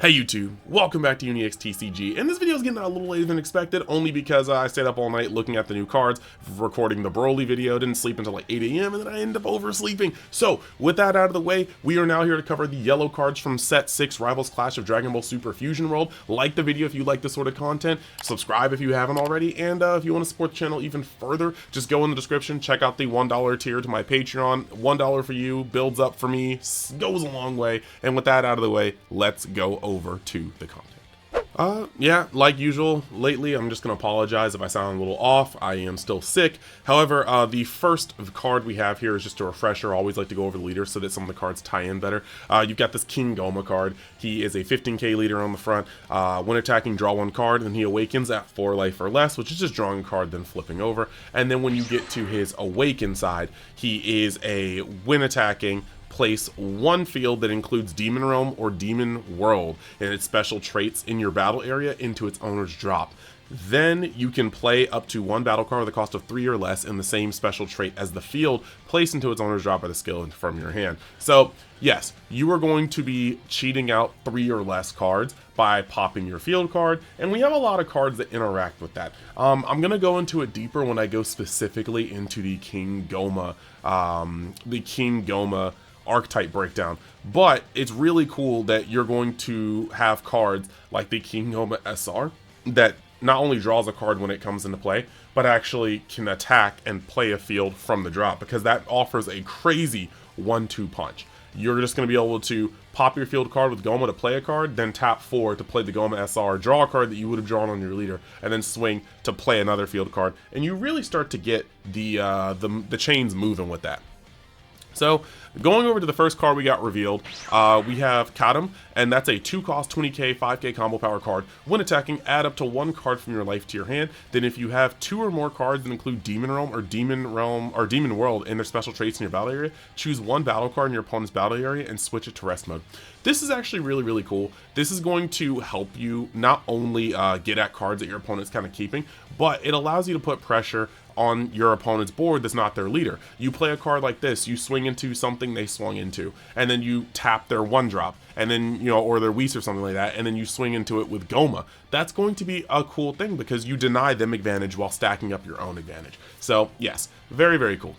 Hey YouTube, welcome back to UniXTCG, and this video is getting out a little later than expected, only because I stayed up all night looking at the new cards, recording the Broly video, didn't sleep until like 8 AM, and then I ended up oversleeping. So, with that out of the way, we are now here to cover the yellow cards from Set 6 Rivals Clash of Dragon Ball Super Fusion World. Like the video if you like this sort of content, subscribe if you haven't already, and if you want to support the channel even further, just go in the description, check out the $1 tier to my Patreon. $1 for you, builds up for me, goes a long way, and with that out of the way, let's go over to the content. Yeah, like usual, lately I'm just going to apologize if I sound a little off. I am still sick. However, the first card we have here is just a refresher. I always like to go over the leaders so that some of the cards tie in better. You've got this King Gomah card. He is a 15k leader on the front. When attacking, draw one card, and he awakens at 4 life or less, which is just drawing a card then flipping over. And then when you get to his awaken side, he is a when attacking, place one field that includes Demon Realm or Demon World and its special traits in your battle area into its owner's drop. Then you can play up to one battle card with a cost of 3 or less in the same special trait as the field placed into its owner's drop by the skill from your hand. So yes, you are going to be cheating out 3 or less cards by popping your field card, and we have a lot of cards that interact with that. I'm going to go into it deeper when I go specifically into the King Gomah archetype breakdown, but it's really cool that you're going to have cards like the King Gomah SR that not only draws a card when it comes into play, but actually can attack and play a field from the drop, because that offers a crazy 1-2 punch. You're just going to be able to pop your field card with Gomah to play a card, then tap 4 to play the Gomah SR, draw a card that you would have drawn on your leader, and then swing to play another field card, and you really start to get the chains moving with that. So, going over to the first card we got revealed, we have Katum, and that's a 2-cost 20k 5k combo power card. When attacking, add up to 1 card from your life to your hand. Then if you have 2 or more cards that include Demon Realm or Demon World in their special traits in your battle area, choose 1 battle card in your opponent's battle area and switch it to rest mode. This is actually really cool. This is going to help you not only get at cards that your opponent's kind of keeping, but it allows you to put pressure on your opponent's board that's not their leader. You play a card like this, you swing into something they swung into, and then you tap their 1-drop, and then, or their Whis or something like that, and then you swing into it with Gomah. That's going to be a cool thing because you deny them advantage while stacking up your own advantage. So yes, very cool.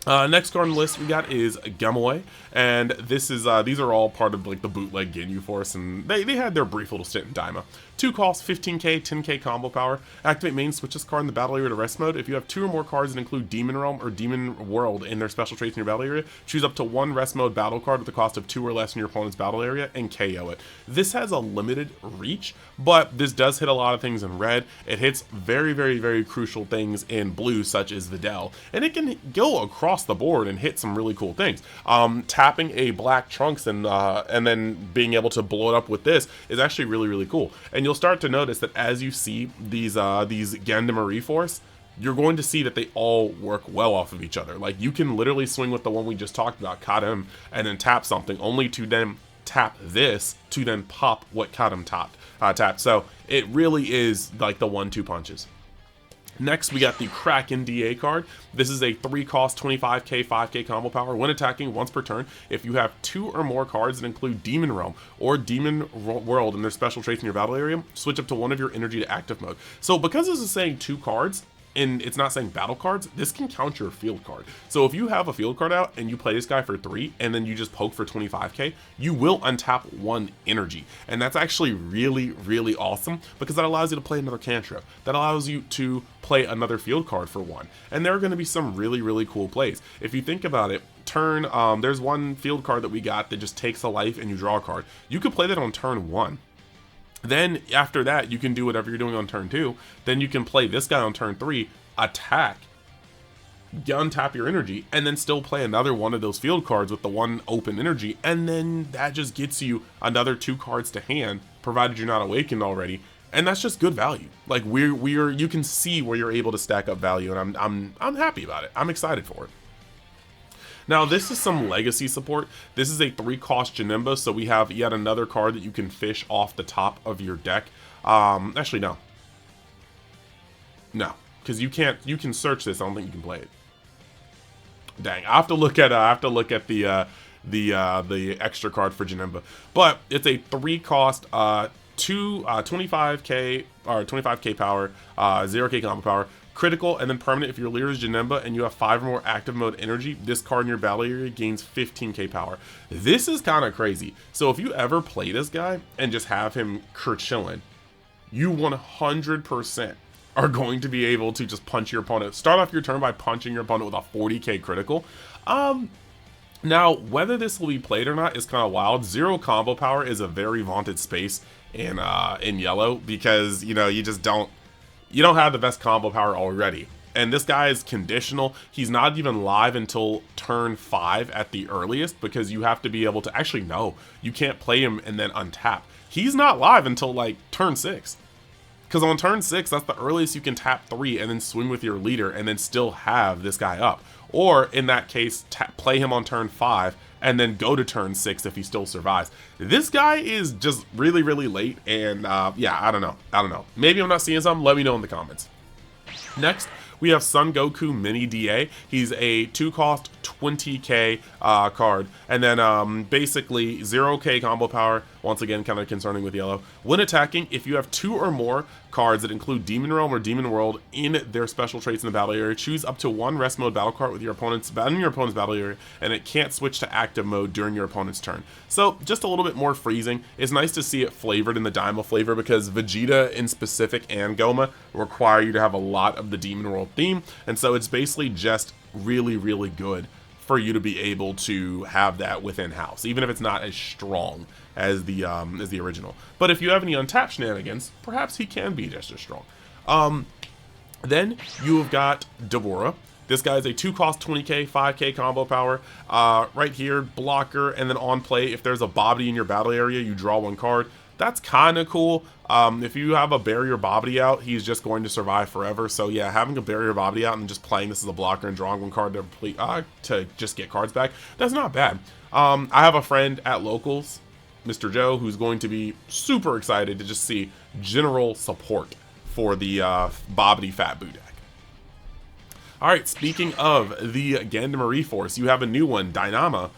Next card on the list we got is Gaimoi, and this is these are all part of like the bootleg Ginyu Force, and they had their brief little stint in Danima. 2 costs, 15k, 10k combo power. Activate main, switch this card in the battle area to rest mode. If you have 2 or more cards that include Demon Realm or Demon World in their special traits in your battle area, choose up to 1 rest mode battle card with the cost of 2 or less in your opponent's battle area and KO it. This has a limited reach, but this does hit a lot of things in red. It hits very crucial things in blue, such as Videl, and it can go across the board and hit some really cool things. Tapping a black Trunks and then being able to blow it up with this is actually really cool. And you'll start to notice that as you see these Gundam Reforce, you're going to see that they all work well off of each other. Like, you can literally swing with the one we just talked about, Katum, and then tap something, only to then tap this to then pop what Katum tapped. So it really is like the 1-2 punches. Next, we got the Kraken DA card. This is a 3-cost 25k 5k combo power. When attacking once per turn, if you have 2 or more cards that include Demon Realm or Demon World in their special traits in your battle area, switch up to 1 of your energy to active mode. So because this is saying 2 cards, and it's not saying battle cards, this can count your field card. So if you have a field card out and you play this guy for 3 and then you just poke for 25k, you will untap 1 energy. And that's actually really awesome because that allows you to play another cantrip. That allows you to play another field card for 1. And there are going to be some really cool plays. If you think about it, there's one field card that we got that just takes a life and you draw a card. You could play that on turn 1. Then after that, you can do whatever you're doing on turn 2. Then you can play this guy on turn 3, attack, untap your energy, and then still play another one of those field cards with the 1 open energy, and then that just gets you another 2 cards to hand, provided you're not awakened already. And that's just good value. Like, you can see where you're able to stack up value, and I'm happy about it. I'm excited for it. Now, this is some legacy support. This is a 3-cost Janemba, so we have yet another card that you can fish off the top of your deck. Actually, no. No, because you can search this. I don't think you can play it. Dang, I have to look at the the extra card for Janemba. But it's a 3-cost 25k or 25k power, 0k combo power, critical, and then permanent. If your leader is Janemba and you have 5 or more active mode energy, this card in your battle area gains 15k power. This is kind of crazy. So if you ever play this guy and just have him chilling, you 100% are going to be able to just punch your opponent. Start off your turn by punching your opponent with a 40k critical. Now, whether this will be played or not is kind of wild. 0 combo power is a very vaunted space in yellow, because you don't have the best combo power already. And this guy is conditional. He's not even live until turn 5 at the earliest, because you have to be able to, actually no, you can't play him and then untap. He's not live until like turn 6. Because on turn 6, that's the earliest you can tap 3 and then swing with your leader and then still have this guy up. Or in that case, play him on turn 5 and then go to turn 6 if he still survives. This guy is just really, really late, and yeah, I don't know. Maybe I'm not seeing something. Let me know in the comments. Next, we have Son Goku Mini DA. He's a 2-cost 20k card, and then basically 0k combo power. Once again, kind of concerning with yellow. When attacking, if you have 2 or more cards that include Demon Realm or Demon World in their special traits in the battle area, choose up to 1 rest mode battle card with your opponent's battle area, and it can't switch to active mode during your opponent's turn. So just a little bit more freezing. It's nice to see it flavored in the Daima flavor, because Vegeta in specific and Gomah require you to have a lot of the Demon World theme, and so it's basically just really, really good for you to be able to have that within house, even if it's not as strong as the original. But if you have any untapped shenanigans, perhaps he can be just as strong. Then you have got Dabura. This guy is a 2-cost 20k, 5k combo power. Right here, blocker, and then on play, if there's a Abode in your battle area, you draw 1 card. That's kind of cool. If you have a barrier Abode out, he's just going to survive forever. So yeah, having a barrier Abode out and just playing this as a blocker and drawing 1 card to just get cards back, that's not bad. I have a friend at locals, Mr. Joe, who's going to be super excited to just see general support for the Abode Fat Boo deck. Alright, speaking of the Gundam Reforce, you have a new one, Danima,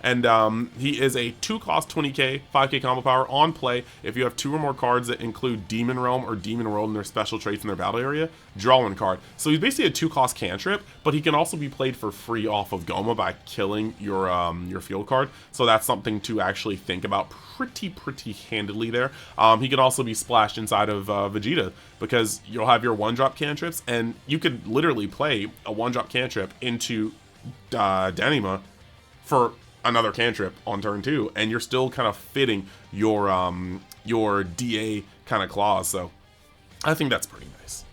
and he is a 2-cost 20k, 5k combo power on play. If you have 2 or more cards that include Demon Realm or Demon World in their special traits in their battle area, draw 1 card. So he's basically a 2-cost cantrip, but he can also be played for free off of Gomah by killing your field card. So that's something to actually think about pretty handily there. He can also be splashed inside of Vegeta, because you'll have your 1-drop cantrips, and you could literally play a 1-drop cantrip into Danima for another cantrip on turn 2, and you're still kind of fitting your DA kind of clause. So I think that's pretty nice.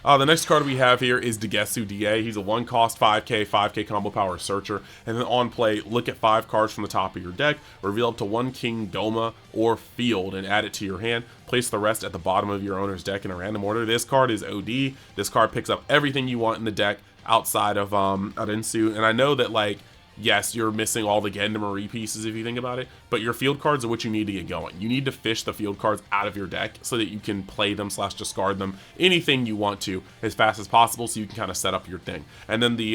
The next card we have here is Degesu DA. He's a 1-cost 5k combo power searcher, and then on play, look at 5 cards from the top of your deck, reveal up to 1 King, Gomah, or Field, and add it to your hand. Place the rest at the bottom of your owner's deck in a random order. This card is OD. This card picks up everything you want in the deck outside of Arinsu, and I know that, like, yes, you're missing all the Gendamari pieces if you think about it, but your field cards are what you need to get going. You need to fish the field cards out of your deck so that you can play them / discard them, anything you want to, as fast as possible, so you can kind of set up your thing. And then the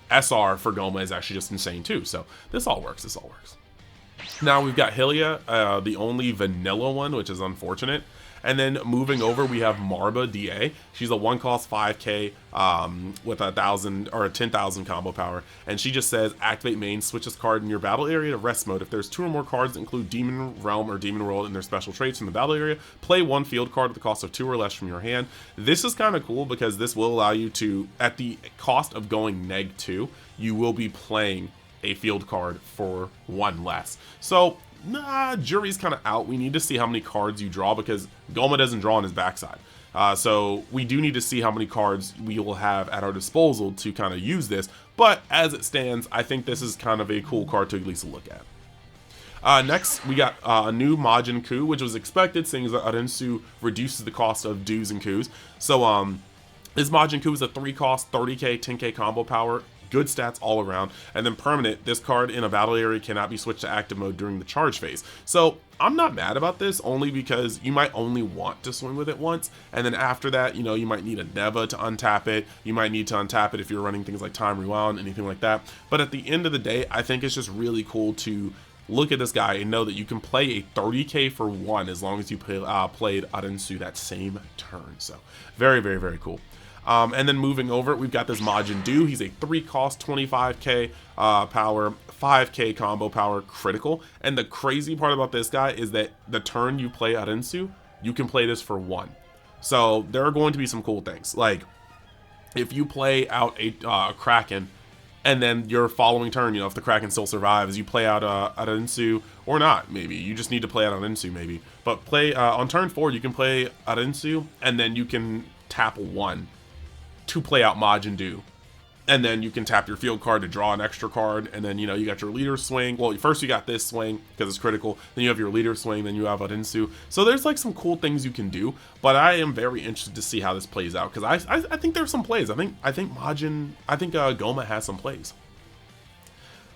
SR for Gomah is actually just insane too, so this all works. Now we've got Hillia, the only vanilla one, which is unfortunate. And then moving over, we have Marba DA. She's a 1-cost 5k with 1,000 or a 10,000 combo power, and she just says activate main, switch this card in your battle area to rest mode. If there's 2 or more cards that include Demon Realm or Demon World in their special traits in the battle area, play 1 field card at the cost of 2 or less from your hand. This is kind of cool, because this will allow you to, at the cost of going -2, you will be playing a field card for 1 less. So jury's kind of out. We need to see how many cards you draw, because Gomah doesn't draw on his backside. So we do need to see how many cards we will have at our disposal to kind of use this. But as it stands, I think this is kind of a cool card to at least look at. Next, we got a new Majin Kuu, which was expected, seeing as that Arinsu reduces the cost of Doos and Kuus. So this Majin Kuu is a 3-cost 30k, 10k combo power good stats all around. And then permanent, this card in a battle area cannot be switched to active mode during the charge phase. So I'm not mad about this, only because you might only want to swing with it once, and then after that, you know, you might need a Neva to untap it. You might need to untap it if you're running things like Time Rewound, anything like that. But at the end of the day, I think it's just really cool to look at this guy and know that you can play a 30k for one as long as you played Arensu that same turn. So very, very, very cool. And then moving over, we've got this Majin Duu. He's a 3 cost, 25k power, 5k combo power critical. And the crazy part about this guy is that the turn you play Arensu, you can play this for 1. So there are going to be some cool things. Like if you play out a Kraken, and then your following turn, you know, if the Kraken still survives, you play out Arensu, or not, maybe. You just need to play out Arensu, maybe. But play on turn 4, you can play Arensu, and then you can tap 1 to play out Majin Duu. And then you can tap your field card to draw an extra card, and then, you know, you got your leader swing. Well, first you got this swing, because it's critical. Then you have your leader swing, then you have Arensu. So there's, like, some cool things you can do, but I am very interested to see how this plays out, because I think there's some plays. I think Gomah has some plays.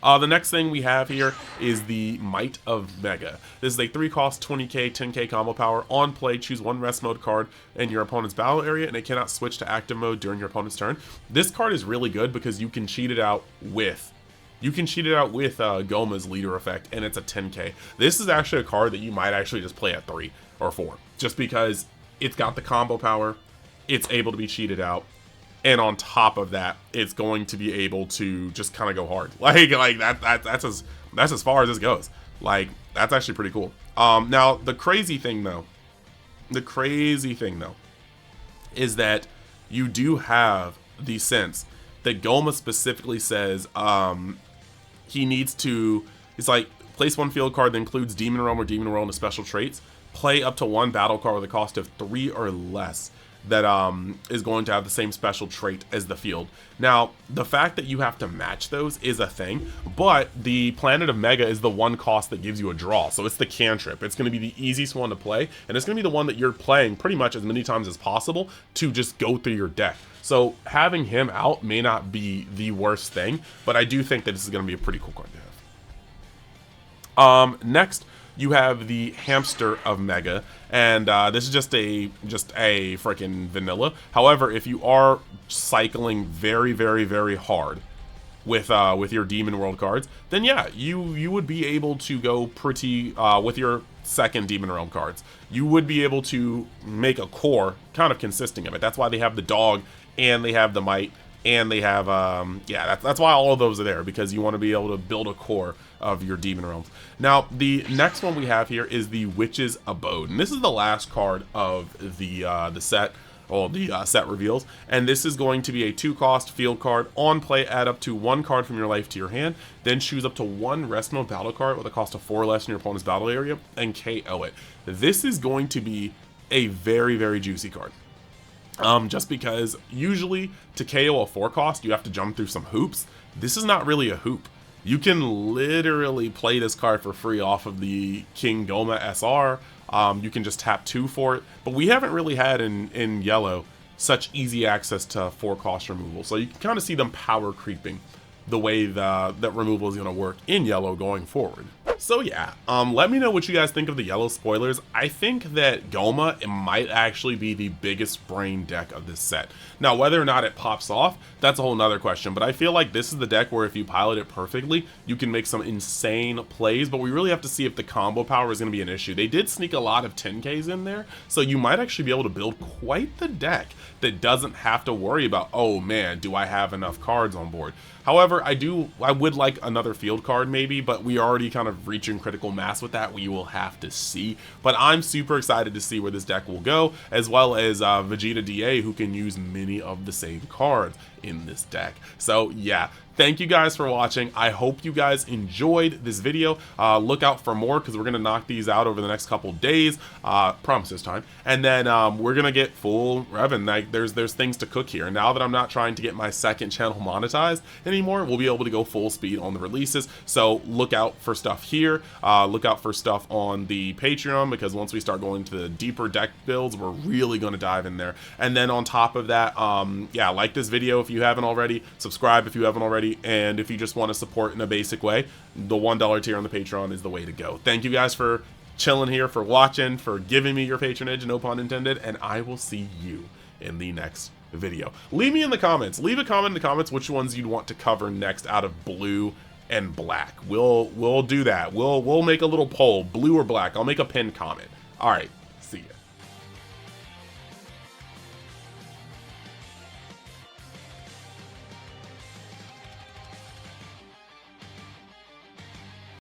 The next thing we have here is the Might of Mega. This is a 3 cost, 20k, 10k combo power. On play, choose 1 rest mode card in your opponent's battle area, and it cannot switch to active mode during your opponent's turn. This card is really good because you can cheat it out with Gomah's leader effect, and it's a 10k. This is actually a card that you might actually just play at 3 or 4, just because it's got the combo power, it's able to be cheated out, and on top of that, it's going to be able to just kind of go hard. Like that's as far as this goes. Like, that's actually pretty cool. Now the crazy thing though is that you do have the sense that Gomah specifically says he needs to, it's like, place 1 field card that includes Demon Realm or Demon World into special traits, play up to 1 battle card with a cost of 3 or less that is going to have the same special trait as the field. Now, the fact that you have to match those is a thing, but the Planet of Mega is the 1 cost that gives you a draw, so it's the cantrip. It's going to be the easiest one to play, and it's going to be the one that you're playing pretty much as many times as possible to just go through your deck. So having him out may not be the worst thing, but I do think that this is going to be a pretty cool card to have. Next, you have the Hamster of Mega, and this is just a freaking vanilla. However, if you are cycling very, very, very hard with your Demon World cards, then yeah, you would be able to go pretty with your second Demon Realm cards. You would be able to make a core kind of consisting of it. That's why they have the dog, and they have the might, and they have yeah, that's why all of those are there, because you want to be able to build a core of your Demon Realms. Now, the next one we have here is the Witch's Abode, and this is the last card of the set, or the set reveals, and this is going to be a 2 cost field card. On play, add up to 1 card from your life to your hand, then choose up to 1 rest mode battle card with a cost of 4 or less in your opponent's battle area, and KO it. This is going to be a very, very juicy card. Just because usually to KO a 4 cost, you have to jump through some hoops. This is not really a hoop. You can literally play this card for free off of the King Gomah SR. You can just tap 2 for it, but we haven't really had in yellow such easy access to 4 cost removal. So you can kind of see them power creeping the way that removal is going to work in yellow going forward. So yeah, let me know what you guys think of the yellow spoilers. I think that Gomah, it might actually be the biggest brain deck of this set. Now, whether or not it pops off, that's a whole nother question, but I feel like this is the deck where if you pilot it perfectly, you can make some insane plays, but we really have to see if the combo power is going to be an issue. They did sneak a lot of 10Ks in there, so you might actually be able to build quite the deck that doesn't have to worry about, oh man, do I have enough cards on board? However, I would like another field card maybe, but we already kind of reaching critical mass with that. We will have to see. But I'm super excited to see where this deck will go, as well as Vegeta DA, who can use many of the same cards in this deck. So yeah, thank you guys for watching. I hope you guys enjoyed this video. Look out for more, because we're going to knock these out over the next couple days. Promise this time. And then we're going to get full revving. Like, there's things to cook here. Now that I'm not trying to get my second channel monetized anymore, we'll be able to go full speed on the releases. So look out for stuff here. Look out for stuff on the Patreon, because once we start going to the deeper deck builds, we're really going to dive in there. And then on top of that, yeah, like this video if you haven't already. Subscribe if you haven't already. free, and if you just want to support in a basic way, the $1 tier on the Patreon is the way to go. Thank you guys for chilling here, for watching, for giving me your patronage, no pun intended, and I will see you in the next video. Leave me in the comments. Leave a comment in the comments which ones you'd want to cover next out of blue and black. We'll do that. We'll make a little poll, blue or black. I'll make a pinned comment. All right, see ya.